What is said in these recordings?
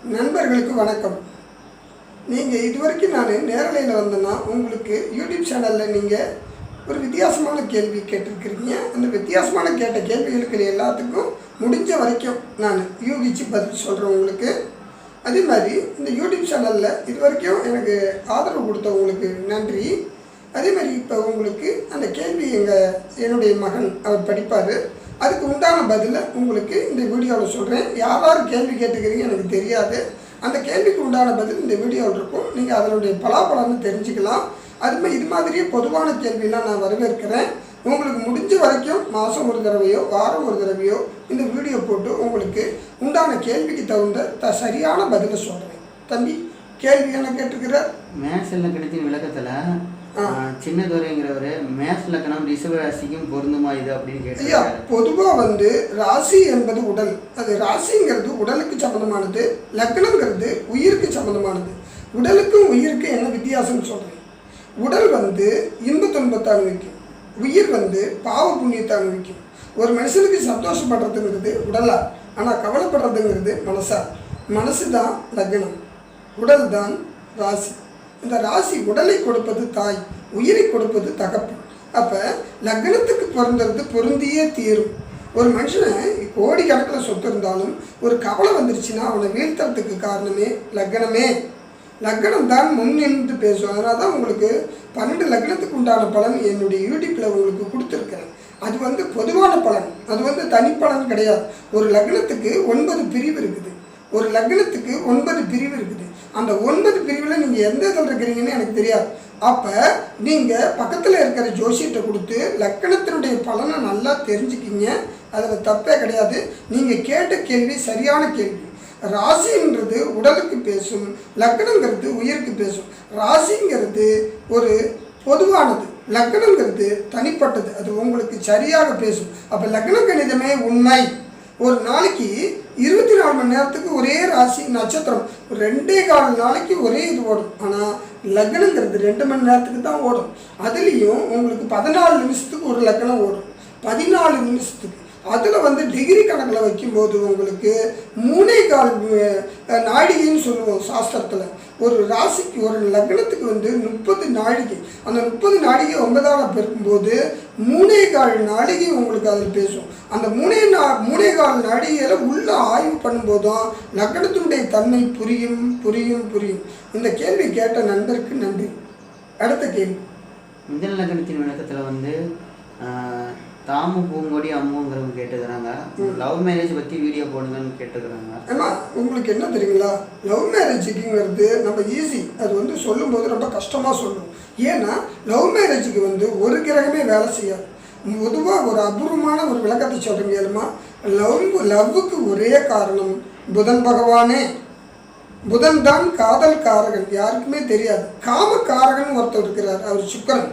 நண்பர்களுக்கு வணக்கம். நீங்கள் இதுவரைக்கும் நான் நேரலையில் வந்தேன்னா உங்களுக்கு யூடியூப் சேனலில் நீங்கள் ஒரு வித்தியாசமான கேள்வி கேட்டிருக்கிறீங்க. அந்த வித்தியாசமான கேட்ட கேள்விகளுக்கு எல்லாத்துக்கும் முடிஞ்ச வரைக்கும் நான் யூகிச்சு பதில் சொல்கிறேன் உங்களுக்கு. அதே மாதிரி இந்த யூடியூப் சேனலில் இது வரைக்கும் எனக்கு ஆதரவு கொடுத்தவங்களுக்கு நன்றி. அதே மாதிரி இப்போ உங்களுக்கு அந்த கேள்வி என்னுடைய மகன் அவர் படிப்பார். அதுக்கு உண்டான பதிலை உங்களுக்கு இந்த வீடியோவில் சொல்கிறேன். யார் கேள்வி கேட்டுக்கிறீங்க எனக்கு தெரியாது. அந்த கேள்விக்கு உண்டான பதில் இந்த வீடியோவில் இருக்கும். நீங்கள் அதனுடைய பலாபலன்னு தெரிஞ்சுக்கலாம். அதுமாதிரி இது மாதிரியே பொதுவான கேள்வியெல்லாம் நான் வரவேற்கிறேன். உங்களுக்கு முடிஞ்ச வரைக்கும் மாதம் ஒரு தடவையோ வாரம் ஒரு தடவையோ இந்த வீடியோ போட்டு உங்களுக்கு உண்டான கேள்விக்கு தகுந்த சரியான பதிலை சொல்கிறேன். தம்பி கேள்வி என்ன கேட்டுக்கிறார்? மேத்ஸ் இலக்கணத்தின் விளக்கத்தில் சின்னதுரைங்கிறவர் மேத்ஸ் இலக்கணம் ரிஷப ராசிக்கும் பொருந்துமா இது அப்படின்னு கேட்டீங்க. பொதுவாக ராசி என்பது உடல். அது ராசிங்கிறது உடலுக்கு சம்மந்தமானது, லக்னங்கிறது உயிருக்கு சம்மந்தமானது. உடலுக்கும் உயிருக்கும் என்ன வித்தியாசம்னு சொல்கிறேன். உடல் இன்ப துன்பத்தை அனுபவிக்கும், உயிர் பாவ புண்ணியத்தை அனுபவிக்கும். ஒரு மனுஷனுக்கு சந்தோஷப்படுறதுங்கிறது உடலா, ஆனால் கவலைப்படுறதுங்கிறது மனசா. மனசு தான் லக்னம், உடல் தான் ராசி. இந்த ராசி உடலை கொடுப்பது தாய், உயிரை கொடுப்பது தகப்பு. அப்போ லக்னத்துக்கு பிறந்தது பொருந்தியே தீரும். ஒரு மனுஷனை கோடிக்கணக்கில் சொத்து இருந்தாலும் ஒரு கவலை வந்துருச்சுன்னா அவனை வீழ்த்துறதுக்கு காரணமே லக்னமே. லக்னம் தான் முன்னின்று பேசும். அதனால தான் உங்களுக்கு 12 லக்னத்துக்கு உண்டான பலன் என்னுடைய யூடியூப்பில் உங்களுக்கு கொடுத்துருக்கிறேன். அது பொதுவான பலன், அது தனிப்பலன் கிடையாது. ஒரு லக்னத்துக்கு 9 பிரிவு இருக்குது. ஒரு லக்னத்துக்கு 9 பிரிவு இருக்குது. அந்த 9 பிரிவில் நீங்கள் எந்த இதில் இருக்கிறீங்கன்னு எனக்கு தெரியாது. அப்போ நீங்கள் பக்கத்தில் இருக்கிற ஜோசியத்தை கொடுத்து லக்னத்தினுடைய பலனை நல்லா தெரிஞ்சுக்கிங்க. அதில் தப்பே கிடையாது. நீங்கள் கேட்ட கேள்வி சரியான கேள்வி. ராசின்றது உடலுக்கு பேசும், லக்னங்கிறது உயிருக்கு பேசும். ராசிங்கிறது ஒரு பொதுவானது, லக்னங்கிறது தனிப்பட்டது. அது உங்களுக்கு சரியாக பேசும். அப்போ லக்ன கணிதமே உண்மை. ஒரு நாளைக்கு 24 மணி நேரத்துக்கு ஒரே ராசி நட்சத்திரம் 2.25 நாளைக்கு ஒரே இது ஓடும். ஆனால் லக்னங்கிறது 2 மணி நேரத்துக்கு தான் ஓடும். அதுலேயும் உங்களுக்கு 14 நிமிஷத்துக்கு ஒரு லக்னம் ஓடும், 14 நிமிஷத்துக்கு. அதில் டிகிரி கணக்கில் வைக்கும்போது உங்களுக்கு 3.25 நாழிகைன்னு சொல்லுவோம் சாஸ்திரத்தில். ஒரு ராசிக்கு ஒரு லக்னத்துக்கு 30 நாழிகை. அந்த 30 நாழிகை 9ஆல் பெருக்கும்போது 3.25 நாழிகை உங்களுக்கு அதில் பேசும். அந்த 3.25 நாழிகையில் உள்ள ஆய்வு பண்ணும்போதும் லக்னத்தினுடைய தன்மை புரியும் புரியும் புரியும். இந்த கேள்வி கேட்ட நண்பருக்கு நன்றி. அடுத்த கேள்வி. மிதன லக்னத்தின் விளக்கத்தில் தாமு பூங்கொடி அம்முங்கிறவங்க கேட்டுக்கிறாங்க. லவ் மேரேஜ் பற்றி வீடியோ போடுங்கன்னு கேட்டுக்கிறாங்க. ஏன்னா உங்களுக்கு என்ன தெரியுங்களா, லவ் மேரேஜுக்குங்கிறது நம்ம ஈஸி. அது சொல்லும்போது ரொம்ப கஷ்டமாக சொல்லணும். ஏன்னா லவ் மேரேஜுக்கு ஒரு கிரகமே வேலை செய்யாது. பொதுவாக ஒரு அபூர்வமான ஒரு விளக்கத்தை சொல்கிறீங்க ஏழுமா. லவ்வுக்கு ஒரே காரணம் புதன் பகவானே. புதன் தான் காதல் காரகன், யாருக்குமே தெரியாது. காமக்காரகன் ஒருத்தர் இருக்கிறார், அவர் சுக்கிரன்.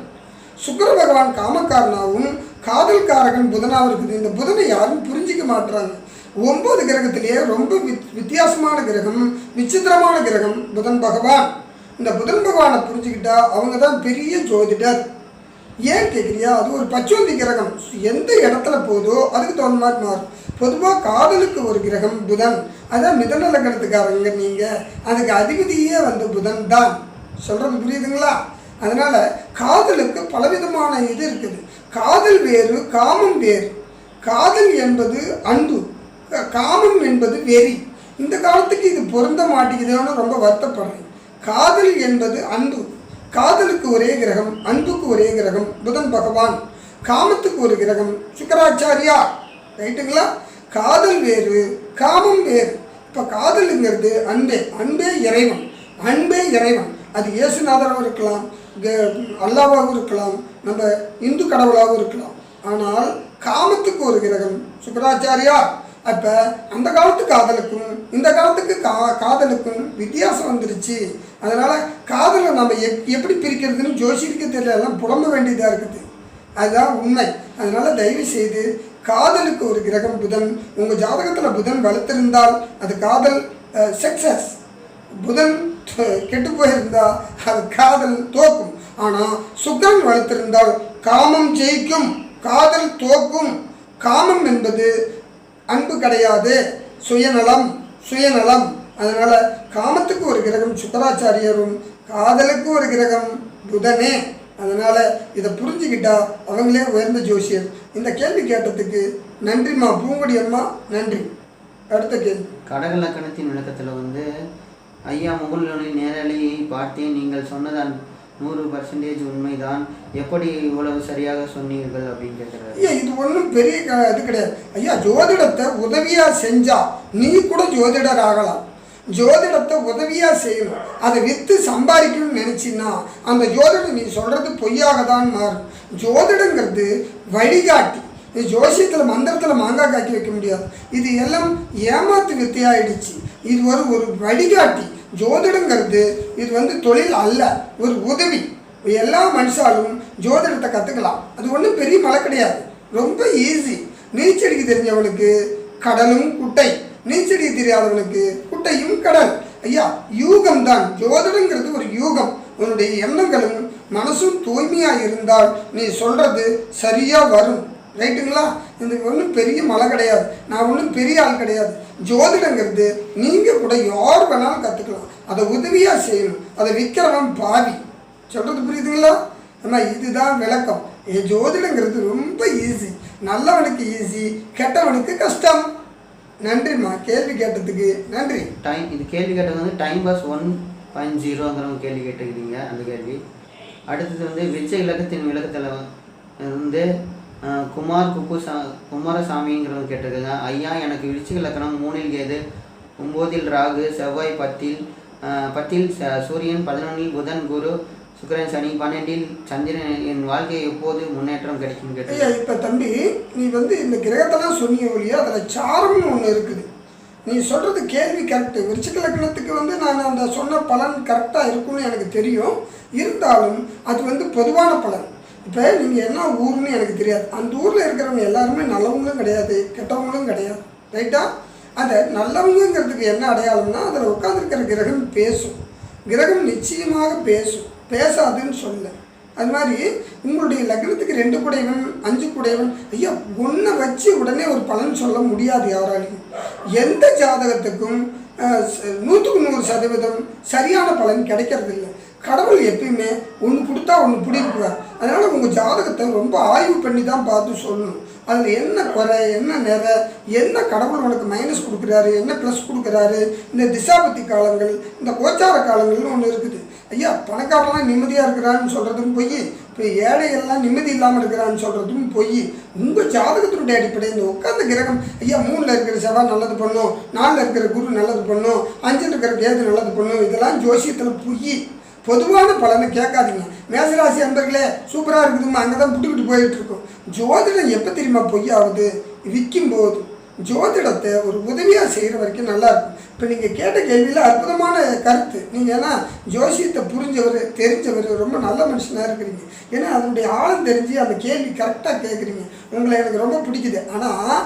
சுக்கிர பகவான் காமக்காரனாகவும் காதல் காரகன் புதனாக இருக்குது. இந்த புதனை யாரும் புரிஞ்சிக்க மாட்டுறாங்க. 9 கிரகத்திலேயே ரொம்ப வித்தியாசமான கிரகம், விசித்திரமான கிரகம் புதன் பகவான். இந்த புதன் பகவானை புரிஞ்சுக்கிட்டா அவங்க தான் பெரிய ஜோதிடர். ஏன் கேட்குறியா? அது ஒரு பச்சோந்தி கிரகம். எந்த இடத்துல போதோ அதுக்கு தகுந்த மாதிரி மாறும். பொதுவாக காதலுக்கு ஒரு கிரகம் புதன். அதான் மிதன லக்னத்துக்காரங்க. நீங்கள் அதுக்கு அதிபதியே புதன் தான். சொல்கிறது புரியுதுங்களா? அதனால் காதலுக்கு பலவிதமான இது இருக்குது. காதல் வேறு, காமம் வேறு. காதல் என்பது அன்பு, காமம் என்பது வெறி. இந்த காலத்துக்கு இது பொருந்த மாட்டேங்குதுன்னு ரொம்ப வருத்தப்படுறேன். காதல் என்பது அன்பு. காதலுக்கு ஒரே கிரகம், அன்புக்கு ஒரே கிரகம் புதன் பகவான். காமத்துக்கு ஒரு கிரகம் சுக்கராச்சாரியா. ரைட்டுங்களா? காதல் வேறு, காமம் வேறு. இப்போ காதலுங்கிறது அன்பே. அன்பே இறைவன், அன்பே இறைவன். அது இயேசுநாதராகவும் இருக்கலாம், அல்லாவாகவும் இருக்கலாம், நம்ம இந்து கடவுளாகவும் இருக்கலாம். ஆனால் காமத்துக்கு ஒரு கிரகம் சுக்கராச்சாரியா. அப்போ அந்த காலத்து காதலுக்கும் இந்த காலத்துக்கு காதலுக்கும் வித்தியாசம் வந்துருச்சு. அதனால் காதலை நம்ம எப்படி பிரிக்கிறதுன்னு ஜோசியருக்கு தெரியல, எல்லாம் புலம்ப வேண்டியதாக இருக்குது. அதுதான் உண்மை. அதனால் தயவு செய்து காதலுக்கு ஒரு கிரகம் புதன். உங்கள் ஜாதகத்தில் புதன் வளர்த்திருந்தால் அது காதல் சக்சஸ். புதன் கெட்டு போயிருந்தால் அது காதல் தோக்கும். ஆனால் சுக்கிரன் வளர்த்திருந்தால் காமம் ஜெயிக்கும், காதல் தோக்கும். காமம் என்பது அன்பு கிடையாது, சுயநலம். சுயநலம் அதனால் காமத்துக்கு ஒரு கிரகம் சுக்கராச்சாரியரும் காதலுக்கு ஒரு கிரகம் புதனே. அதனால் இதை புரிஞ்சுக்கிட்டா அவங்களே உயர்ந்த ஜோசியர். இந்த கேள்வி கேட்டதுக்கு நன்றிம்மா பூங்கொடி அம்மா, நன்றி. அடுத்த கேள்வி. கடக லக்கணத்தின் விளக்கத்தில் வந்து ஐயா முகநூலில் நேரலையை பார்த்தேன், நீங்கள் சொன்னதான் 100% உண்மைதான், எப்படி இவ்வளவு சரியாக சொன்னீர்கள் அப்படின்னு கேட்குறாரு. ஐயா இது ஒன்றும் பெரிய இது கிடையாது ஐயா. ஜோதிடத்தை உதவியாக செஞ்சா நீ கூட ஜோதிடர் ஆகலாம். ஜோதிடத்தை உதவியாக செய்யணும். அதை விற்று சம்பாதிக்கணும்னு நினச்சின்னா அந்த ஜோதிடம் நீ சொல்கிறது பொய்யாக தான் மாறும். ஜோதிடங்கிறது வழிகாட்டி. இது ஜோசியத்தில் மந்திரத்தில் மாங்காய் காக்கி வைக்க முடியாது. இது எல்லாம் ஏமாத்து வித்தையாயிடுச்சு. இது ஒரு வழிகாட்டி. ஜோதிடங்கிறது இது வந்து தொழில் அல்ல, ஒரு உதவி. எல்லா மனுஷாலும் ஜோதிடத்தை கற்றுக்கலாம். அது ஒன்றும் பெரிய மலை கிடையாது, ரொம்ப ஈஸி. நீச்சடிக்க தெரிஞ்சவனுக்கு கடலும் குட்டை, நீச்சடிக்க தெரியாதவனுக்கு குட்டையும் கடல். ஐயா யூகம் தான் ஜோதிடங்கிறது, ஒரு யூகம். உன்னுடைய எண்ணங்களும் மனசும் தூய்மையாக இருந்தால் நீ சொல்கிறது சரியாக வரும். ரைட்டுங்களா? இது ஒன்றும் பெரிய மலை கிடையாது, நான் ஒன்றும் பெரிய ஆள் கிடையாது. ஜோதிடங்கிறது நீங்கள் கூட யார் வேணாலும் கற்றுக்கலாம். அதை உதவியாக செய்யணும். அதை விற்கிறவன் பாவி. சொல்கிறது புரியுதுங்களா? ஆனால் இதுதான் விளக்கம். ஜோதிடங்கிறது ரொம்ப ஈஸி. நல்லவனுக்கு ஈஸி, கெட்டவனுக்கு கஷ்டம். நன்றிம்மா கேள்வி கேட்டதுக்கு நன்றி. இது கேள்வி கேட்டது வந்து டைம் பாஸ் 1.0ங்கிறவங்க கேள்வி கேட்டுக்கிறீங்க. அந்த கேள்வி அடுத்தது வந்து விச்ச இலக்கத்தின் விளக்கத்தில் வந்து குமாரசாமிங்கிறவங்க கேட்டிருக்காங்க. ஐயா எனக்கு விருச்சிக லக்கணம் 3ல் கேது, 9ல் ராகு, செவ்வாய் 10ல் சூரியன், 11ல் புதன், குரு, சுக்கிரன், சனி, 12ல் சந்திரன். என் வாழ்க்கை எப்போது முன்னேற்றம் கிடைக்கும் கேட்டு. ஐயா இப்போ தம்பி நீ வந்து இந்த கிரகத்தெல்லாம் சொன்னிய ஒழியா அதில் சாரம்னு ஒன்று இருக்குது. நீ சொல்கிறது கேள்வி கரெக்டு. விருச்சிக லக்கணத்துக்கு வந்து நான் அந்த சொன்ன பலன் கரெக்டாக இருக்கும்னு எனக்கு தெரியும். இருந்தாலும் அது வந்து பொதுவான பலன். இப்போ நீங்கள் என்ன ஊர்னு எனக்கு தெரியாது. அந்த ஊரில் இருக்கிறவங்க எல்லாருமே நல்லவங்களும் கிடையாது, கெட்டவங்களும் கிடையாது. ரைட்டா? அந்த நல்லவங்கிறதுக்கு என்ன அடையாளம்னா அதில் உட்காந்துருக்கிற கிரகம் பேசும். கிரகம் நிச்சயமாக பேசும், பேசாதுன்னு சொல்ல. அது மாதிரி உங்களுடைய லக்னத்துக்கு 2 குடைவன் 5 குடைவன். ஐயா ஒன்றை வச்சு உடனே ஒரு பலன் சொல்ல முடியாது யாராலையும். எந்த ஜாதகத்துக்கும் 100க்கு 100% சரியான பலன் கிடைக்கிறது இல்லை. கடவுள் எப்பயுமே ஒன்று கொடுத்தா ஒன்று பிடிக்குவார். அதனால் உங்கள் ஜாதகத்தை ரொம்ப ஆய்வு பண்ணி தான் பார்த்து சொல்லணும். அதில் என்ன குறை, என்ன நிறை, என்ன கடவுள் உனக்கு மைனஸ் கொடுக்குறாரு, என்ன ப்ளஸ் கொடுக்குறாரு. இந்த திசாபத்தி காலங்கள், இந்த கோச்சார காலங்கள்னு ஒன்று இருக்குது. ஐயா பணக்காரெல்லாம் நிம்மதியாக இருக்கிறான்னு சொல்கிறதும் பொய், இப்போ ஏழைகள்லாம் நிம்மதி இல்லாமல் இருக்கிறான்னு சொல்கிறதும் பொய். உங்கள் ஜாதகத்தினுடைய அடிப்படை இந்த உட்கார்ந்த கிரகம் ஐயா 3ல் இருக்கிற செவ்வாய் நல்லது பண்ணும், 4ல் இருக்கிற குரு நல்லது பண்ணும், 5ல் இருக்கிற கேது நல்லது பண்ணும். இதெல்லாம் ஜோசியத்தில் பொய். பொதுவான பலனை கேட்காதீங்க. மேசராசி அன்பர்களே சூப்பராக இருக்குதுமா, அங்கே தான் புட்டுக்கிட்டு போயிட்டு இருக்கோம். ஜோதிடம் எப்போ தெரியுமா பொய்யாகுது? விற்கும்போது. ஜோதிடத்தை ஒரு உதவியாக செய்கிற வரைக்கும் நல்லாயிருக்கும். இப்போ நீங்கள் கேட்ட கேள்வியில் அற்புதமான கருத்து. நீங்கள் ஏன்னா ஜோசியத்தை புரிஞ்சவர், தெரிஞ்சவர், ரொம்ப நல்ல மனுஷனாக இருக்கிறீங்க. ஏன்னா அதனுடைய ஆழம் தெரிஞ்சு அந்த கேள்வி கரெக்டாக கேட்குறீங்க. உங்களை எனக்கு ரொம்ப பிடிக்குது. ஆனால்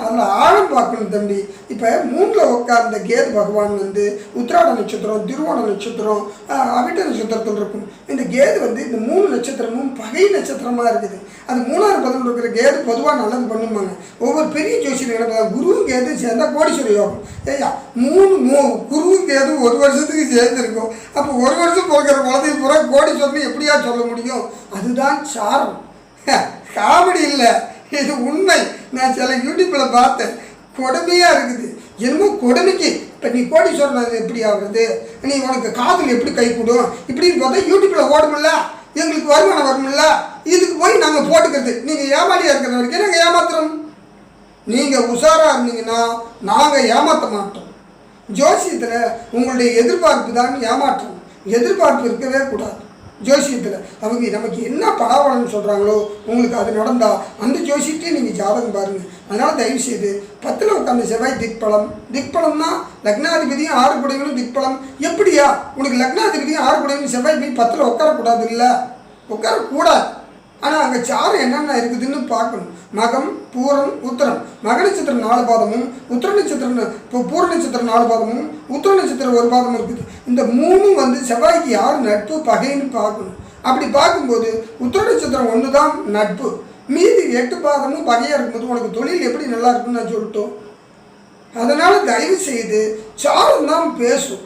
அதில் ஆழம் பார்க்கணும் தம்பி. இப்போ 3ல் உட்கார்ந்த கேது பகவான் வந்து உத்திராட நட்சத்திரம், திருவோண நட்சத்திரம், அவிட்ட நட்சத்திரத்தில் இருக்கும். இந்த கேது வந்து இந்த 3 நட்சத்திரமும் பகை நட்சத்திரமாக இருக்குது. அது 3ஆவது பதம் இருக்கிற கேது பொதுவாக நல்லது பண்ணுவாங்க. ஒவ்வொரு பெரிய ஜோசியர் என்ன குருவும் கேது சேர்ந்தால் கோடீஸ்வர யோகம். ஐயா 3 குருவும் கேது ஒரு வருஷத்துக்கு சேர்ந்துருக்கும். அப்போ ஒரு வருஷம் போகிற குழந்தைய பூரா கோடீஸ்வரன் எப்படியா சொல்ல முடியும்? அதுதான் சாரம். காமெடி இல்லை, இது உண்மை. நான் சில யூடியூப்பில் பார்த்தேன், கொடுமையாக இருக்குது. என்னமோ கொடுமைக்கு இப்போ நீ கோடீஸ்வரன் எப்படி ஆகுறது, நீ உனக்கு காதல் எப்படி கை கூடும் இப்படின்னு பார்த்தா யூடியூப்பில் ஓடுமில்ல, எங்களுக்கு வருமானம் வருமில்ல, இதுக்கு போய் நாங்கள் போட்டுக்கிறது. நீங்கள் ஏமாளியாக இருக்கிற வரைக்கும் நாங்கள் ஏமாத்துறோம். நீங்கள் உஷாராக இருந்தீங்கன்னா நாங்கள் ஏமாற்ற மாட்டோம். ஜோசியத்தில் உங்களுடைய எதிர்பார்ப்பு தான் ஏமாற்றம். எதிர்பார்ப்பு இருக்கவே கூடாது. ஜோசியத்தில் அவங்க நமக்கு என்ன பலாபலன்னு சொல்கிறாங்களோ உங்களுக்கு அது நடந்தால் அந்த ஜோசியத்தையும் நீங்கள் ஜாதகம் பாருங்கள். அதனால் தயவுசெய்து 10ல் உட்காந்து செவ்வாய் திக்பலம்னா லக்னாதிபதியும் 6 குடைவனும் திக்பலம். எப்படியா உனக்கு லக்னாதிபதியும் 6 குடைவனும் செவ்வாய் போய் 10ல் உட்காரக்கூடாது? இல்லை, உட்காரக்கூடாது. ஆனால் அங்கே சாரம் என்னென்ன இருக்குதுன்னு பார்க்கணும். மகம், பூரம், உத்திரம். மக நட்சத்திரம் 4 பாதமும், உத்திர நட்சத்திரம் பூர நட்சத்திரம் 4 பாதமும், உத்திர நட்சத்திரம் 1 பாதமும் இருக்குது. இந்த 3 வந்து செவ்வாய்க்கு யார் நட்பு பகைன்னு பார்க்கணும். அப்படி பார்க்கும்போது உத்திர நட்சத்திரம் 1 தான் நட்பு. மீதி 8 பாதமும் பகையாக இருக்கும்போது உனக்கு தொழில் எப்படி நல்லா இருக்குன்னு நான் சொல்லிட்டோம். அதனால் தயவு செய்து சாரம் தான் பேசும்.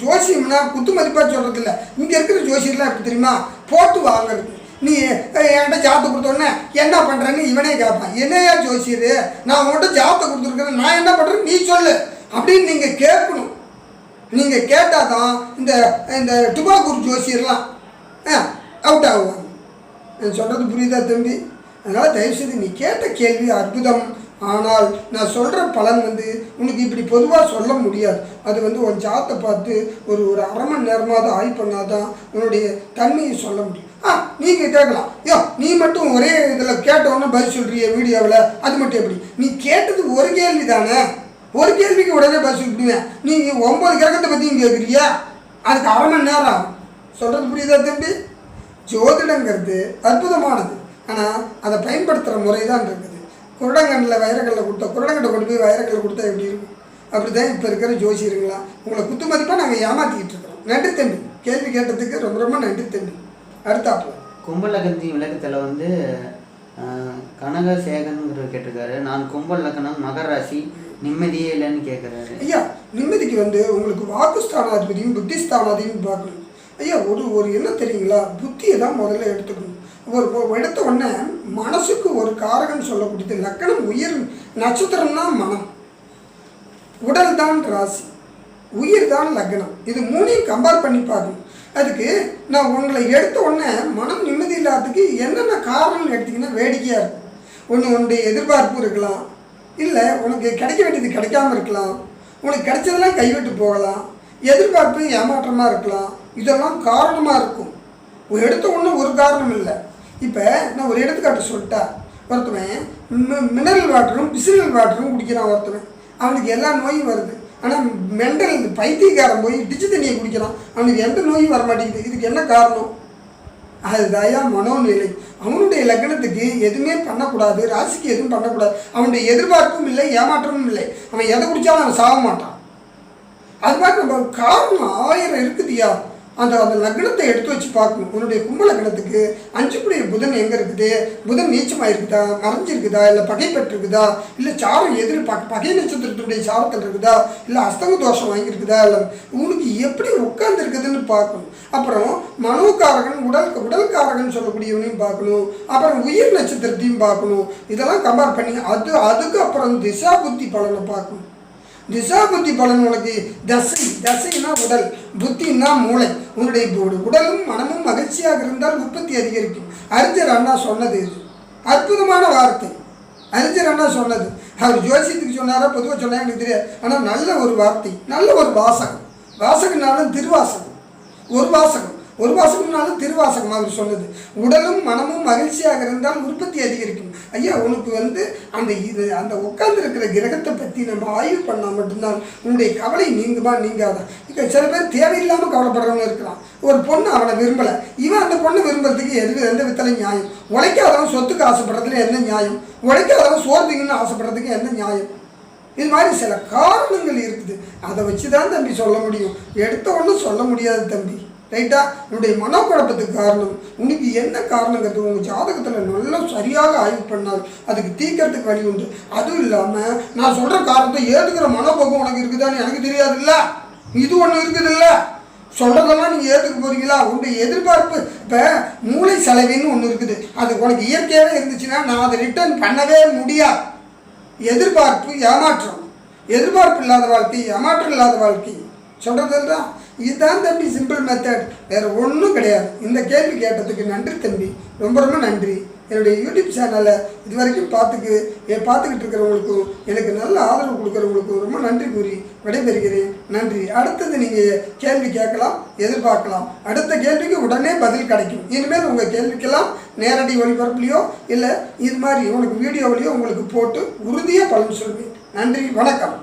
ஜோசியம்னா குத்து மதிப்பாக சொல்கிறது இல்லை. இங்கே இருக்கிற ஜோசியர்லாம் எப்படி தெரியுமா, போட்டு வாங்குறது. நீ என்கிட்ட ஜாத்தை கொடுத்தோடனே என்ன பண்ணுறேன்னு இவனே கேட்பான். என்னையா ஜோசியர், நான் உங்கள்கிட்ட ஜாத்தை கொடுத்துருக்குறேன், நான் என்ன பண்ணுறேன்னு நீ சொல்லு அப்படின்னு நீங்கள் கேட்கணும். நீங்கள் கேட்டால் தான் இந்த இந்த டுபாக்கூர் ஜோசியர்லாம் அவுட் ஆகுவாங்க. நான் சொல்கிறது புரியுதா தம்பி? அதனால் தயவுசெய்து நீ கேட்ட கேள்வி அற்புதம். ஆனால் நான் சொல்கிற பலன் உனக்கு இப்படி பொதுவாக சொல்ல முடியாது. அது உன் ஜாத்தை பார்த்து ஒரு அரை மணி நேரமாவது ஆய்வு பண்ணாதான் உன்னுடைய தன்மையை சொல்ல முடியும். நீங்கள் கேட்கலாம், யோ நீ மட்டும் ஒரே இதில் கேட்டோன்னு பதில் சொல்கிறிய வீடியோவில், அது மட்டும் எப்படி? நீ கேட்டது ஒரு கேள்வி தானே, ஒரு கேள்விக்கு உடனே பதில் சொல்லிடுவேன். நீங்கள் 9 கிரகத்தை பற்றியும் கேட்குறியா, அதுக்கு அரை மணி நேரம் ஆகும். சொல்கிறது புரியுதா தம்பி? ஜோதிடங்கிறது அற்புதமானது. ஆனால் அதை பயன்படுத்துகிற முறை தான் இருக்குது. குருடங்கண்ணில் வைரக்கல்ல கொடுத்தா, குருடங்கட்டை கொண்டு போய் வைரக்கல்ல கொடுத்தா எப்படி இருக்கும்? அப்படி தான் இப்போ இருக்கிற ஜோசியர்களா உங்களை குத்து மதிப்பாக நாங்கள் ஏமாற்றிக்கிட்டு இருக்கிறோம். நன்றி தம்பி, கேள்வி கேட்டதுக்கு ரொம்ப ரொம்ப நன்றி தம்பி. அடுத்தாப்புல கும்பலகந்தி விளக்கத்தில் கனகசேகரங்கிறவர் கேட்டிருக்காரு, நான் கும்பல் லக்கணம் மகர ராசி, நிம்மதியே இல்லைன்னு கேட்குறாரு. ஐயா, நிம்மதிக்கு உங்களுக்கு வாக்குஸ்தானாதிபதியும் புத்திஸ்தானாதிபதியும் பார்க்கணும். ஐயா, ஒரு என்ன தெரியுங்களா, புத்தியை தான் முதல்ல எடுத்துக்கணும். ஒரு எடுத்த உடனே மனசுக்கு ஒரு காரகன்னு சொல்லக்கூடியது லக்கணம். உயிர் நட்சத்திரம்னா மனம், உடல் தான் ராசி, உயிர் தான் லக்னம். இது மூணையும் கம்பேர் பண்ணி பார்க்கணும். அதுக்கு நான் உங்களை எடுத்த உடனே மனம் நிம்மதி இல்லாததுக்கு என்னென்ன காரணம்னு எடுத்திங்கன்னா வேடிக்கையாக இருக்கும். உன்னுடைய எதிர்பார்ப்பு இருக்கலாம், இல்லை உனக்கு கிடைக்க வேண்டியது கிடைக்காம இருக்கலாம், உனக்கு கிடைச்சதெல்லாம் கைவிட்டு போகலாம், எதிர்பார்ப்பு ஏமாற்றமாக இருக்கலாம். இதெல்லாம் காரணமாக இருக்கும். எடுத்த ஒன்று ஒரு காரணம் இல்லை. இப்போ நான் ஒரு எடுத்துக்காட்டு சொல்லிட்டா, ஒருத்தவன் மினரல் வாட்டரும் பிசினல் வாட்டரும் குடிக்கிறான். ஒருத்தவன் அவனுக்கு எல்லா நோயும் வருது. ஆனால் மெண்டல் பைத்தியக்காரன் போய் டிச்சு தண்ணியை குடிக்கிறான், அவனுக்கு எந்த நோயும் வர மாட்டேங்குது. இதுக்கு என்ன காரணம்? அதுதாயா மனோநிலை. அவனுடைய லக்னத்துக்கு எதுவுமே பண்ணக்கூடாது, ராசிக்கு எதுவும் பண்ணக்கூடாது. அவனுடைய எதிர்பார்ப்பும் இல்லை, ஏமாற்றமும் இல்லை. அவன் எதை குடித்தாலும் அவன் சாக மாட்டான். அது மாதிரி நம்ம காரணம் 1000 இருக்குதுயா. அந்த லக்னத்தை எடுத்து வச்சு பார்க்கணும். உன்னுடைய கும்ப லக்னத்துக்கு 5 புதன் எங்கே இருக்குது, புதன் நீச்சமாக இருக்குதா, மறைஞ்சிருக்குதா, இல்லை பகை பெற்றிருக்குதா, இல்லை சாரம் பகை நட்சத்திரத்துடைய சாரத்தில் இருக்குதா, இல்லை அஸ்தங்க தோஷம் வாங்கியிருக்குதா, இல்லை உனக்கு எப்படி உட்கார்ந்துருக்குதுன்னு பார்க்கணும். அப்புறம் மனோகாரகன், உடல்காரகன் சொல்லக்கூடியவனையும் பார்க்கணும். அப்புறம் உயிர் நட்சத்திரத்தையும் பார்க்கணும். இதெல்லாம் கம்பேர் பண்ணி அதுக்கப்புறம் திசா புத்தி பலனை பார்க்கணும். திசா புத்தி பலன் உனக்கு தசைனா உடல், புத்தின்னா மூளை. உன்னுடைய உடலும் மனமும் மகிழ்ச்சியாக இருந்தால் உற்பத்தி அதிகரிக்கும். அறிஞர் அண்ணா சொன்னது இது அற்புதமான வார்த்தை. அறிஞர் அண்ணா சொன்னது அவர் ஜோசியத்துக்கு சொன்னாரா பொதுவாக சொன்னா எனக்கு தெரியாது. ஆனால் நல்ல ஒரு வார்த்தை, நல்ல ஒரு வாசகம். வாசகம்னாலும் திருவாசகம், ஒரு வாசகம்னாலும் திருவாசகம். அவர் சொன்னது உடலும் மனமும் மகிழ்ச்சியாக இருந்தால் உற்பத்தி அதிகரிக்கும். ஐயா, உனக்கு அந்த உட்கார்ந்து இருக்கிற கிரகத்தை பற்றி நம்ம ஆய்வு பண்ணால் மட்டும்தான் உன்னுடைய கவலை நீங்காதான். இப்போ சில பேர் தேவையில்லாமல் கவலைப்படுறவங்க இருக்கிறான். ஒரு பொண்ணு அவனை விரும்பலை, இவன் அந்த பொண்ணை விரும்புறதுக்கு எந்த விதத்தில் நியாயம்? உழைக்காதவன் சொத்துக்கு ஆசைப்படுறதுல என்ன நியாயம்? உழைக்காதவன் சோர்த்திங்கன்னு ஆசைப்படுறதுக்கு என்ன நியாயம்? இது மாதிரி சில காரணங்கள் இருக்குது. அதை வச்சு தான் தம்பி சொல்ல முடியும். எடுத்த ஒன்றும் சொல்ல முடியாது தம்பி. ரைட்டா? உன்னுடைய மனக்குழப்பத்துக்கு காரணம் உனக்கு என்ன காரணங்கிறது உங்கள் ஜாதகத்தில் நல்லா சரியாக ஆய்வு பண்ணால் அதுக்கு தீர்க்கறதுக்கு வழி உண்டு. அதுவும் இல்லாமல் நான் சொல்கிற காரணத்தை ஏற்றுக்கிற மனப்போக்கம் உனக்கு இருக்குதான்னு எனக்கு தெரியாதுல்ல. இது ஒன்று இருக்குதுல்ல, சொல்கிறதெல்லாம் நீங்கள் ஏற்றுக்க போகிறீங்களா? உன்னுடைய எதிர்பார்ப்பு. இப்போ மூளை செலவின்னு ஒன்று இருக்குது. அது உனக்கு இயற்கையாகவே இருந்துச்சுன்னா நான் அதை ரிட்டர்ன் பண்ணவே முடியாது. எதிர்பார்ப்பு ஏமாற்றம், எதிர்பார்ப்பு இல்லாத வாழ்க்கை ஏமாற்றம் இல்லாத வாழ்க்கை சொல்கிறதுல இதுதான் தம்பி சிம்பிள் மெத்தட், வேறு ஒன்றும் கிடையாது. இந்த கேள்வி கேட்டதுக்கு நன்றி தம்பி, ரொம்ப ரொம்ப நன்றி. என்னுடைய யூடியூப் சேனலை இது வரைக்கும் பார்த்துக்கிட்டு இருக்கிறவங்களுக்கும் எனக்கு நல்ல ஆதரவு கொடுக்குறவங்களுக்கும் ரொம்ப நன்றி கூறி விடைபெறுகிறேன். நன்றி. அடுத்தது நீங்கள் கேள்வி கேட்கலாம், எதிர்பார்க்கலாம். அடுத்த கேள்விக்கு உடனே பதில் கிடைக்கும். இனிமேல் உங்கள் கேள்விக்கெல்லாம் நேரடி ஒளிபரப்புலையோ இல்லை இது மாதிரி உங்களுக்கு வீடியோவிலையோ உங்களுக்கு போட்டு உறுதியாக பலன் சொல்வேன். நன்றி, வணக்கம்.